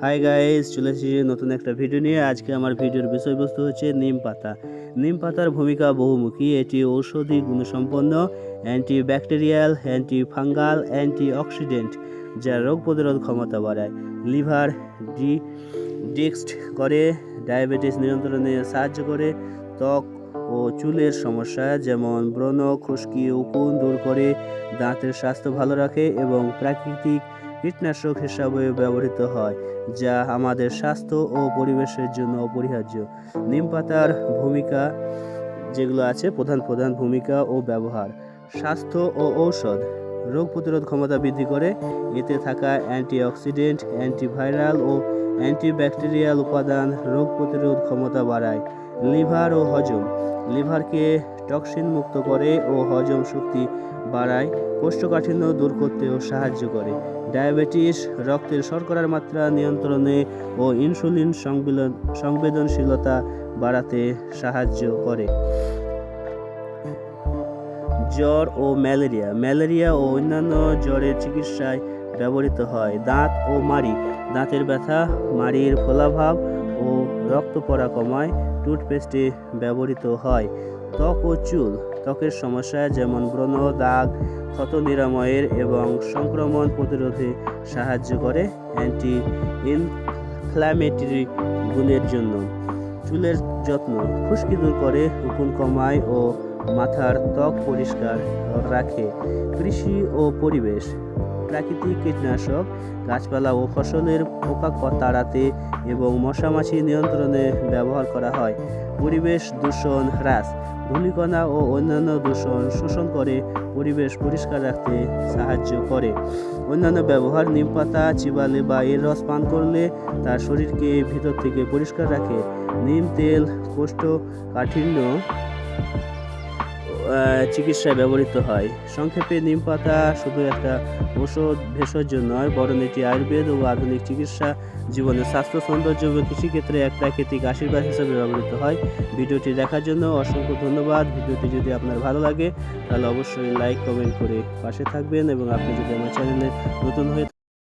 Hi guys, চলে এসেছি নতুন একটা ভিডিও নিয়ে। আজকে আমার ভিডিওর বিষয়বস্তু হচ্ছে নিম পাতা। নিম পাতার ভূমিকা বহুমুখী। এটি ঔষধি গুণসম্পন্ন, অ্যান্টিব্যাকটেরিয়াল, অ্যান্টিফাঙ্গাল, অ্যান্টিঅক্সিডেন্ট যা রোগ প্রতিরোধ ক্ষমতা বাড়ায়। লিভার ডিক্সড করে, ডায়াবেটিস নিয়ন্ত্রণে সাহায্য করে, ত্বক ও চুলের সমস্যা যেমন ব্রণ, খুশকি, উকুন দূর করে, দাঁতের স্বাস্থ্য ভালো রাখে এবং প্রাকৃতিক কীটনাশক হিসাবে ব্যবহৃত হয়, যা আমাদের স্বাস্থ্য ও পরিবেশের জন্য অপরিহার্য। নিম পাতার ভূমিকা যেগুলো আছে, প্রধান ভূমিকা ও ব্যবহার: স্বাস্থ্য ও ঔষধ: রোগ প্রতিরোধ ক্ষমতা বৃদ্ধি করে। এতে থাকা অ্যান্টিঅক্সিডেন্ট, অ্যান্টিভাইরাল ও অ্যান্টিব্যাকটেরিয়াল উপাদান রোগ প্রতিরোধ ক্ষমতা বাড়ায়। লিভার ও হজম: লিভারকে টক্সিন মুক্ত করে ও হজম শক্তি বাড়ায়, কোষ্ঠকাঠিন্য দূর করতেও সাহায্য করে। ডায়াবেটিস: রক্তের শর্করার মাত্রা নিয়ন্ত্রণে ও ইনসুলিন সংবেদনশীলতা বাড়াতে সাহায্য করে। জ্বর ও ম্যালেরিয়া ও অন্যান্য জ্বরের চিকিৎসায় ব্যবহৃত হয়। দাঁত ও মাড়ি: দাঁতের ব্যথা, মাড়ির ফোলাভাব ও রক্ত পড়া কমায়, টুথপেস্টে ব্যবহৃত হয়। ত্বক ও চুল: ত্বকের সমস্যা যেমন ব্রণ, দাগ, ক্ষত নিরাময়ের এবং সংক্রমণ প্রতিরোধে সাহায্য করে। অ্যান্টি ইনফ্ল্যামেটরি গুণের জন্য। চুলের যত্ন: খুশকি দূর করে, উকুন কমায় ও মাথার ত্বক পরিষ্কার রাখে। কৃষি ও পরিবেশ: প্রাকৃতিক কীটনাশক গাছপালা ও ফসলের পোকা তাড়াতে এবং মশামাছি নিয়ন্ত্রণে ব্যবহার করা হয়। পরিবেশ দূষণ হ্রাস: ধূলিকণা ও অন্যান্য দূষণ শোষণ করে পরিবেশ পরিষ্কার রাখতে সাহায্য করে। অন্যান্য ব্যবহার: নিম পাতা চিবালে বা এর রস পান করলে তার শরীরকে ভিতর থেকে পরিষ্কার রাখে। নিম তেল কোষ্ঠকাঠিন্য চিকিৎসায় ব্যবহৃত হয়। সংক্ষেপে, নিম পাতা শুধু একটা ঔষধ ভেষজ নয়, বরং এটি আয়ুর্বেদ ও আধুনিক চিকিৎসা জীবনের স্বাস্থ্য, সৌন্দর্য এবং কৃষিক্ষেত্রে এক প্রাকৃতিক আশীর্বাদ হিসেবে ব্যবহৃত হয়। ভিডিওটি দেখার জন্য অসংখ্য ধন্যবাদ। ভিডিওটি যদি আপনার ভালো লাগে তাহলে অবশ্যই লাইক, কমেন্ট করে পাশে থাকবেন এবং আপনি যদি আমার চ্যানেলে নতুন হয়ে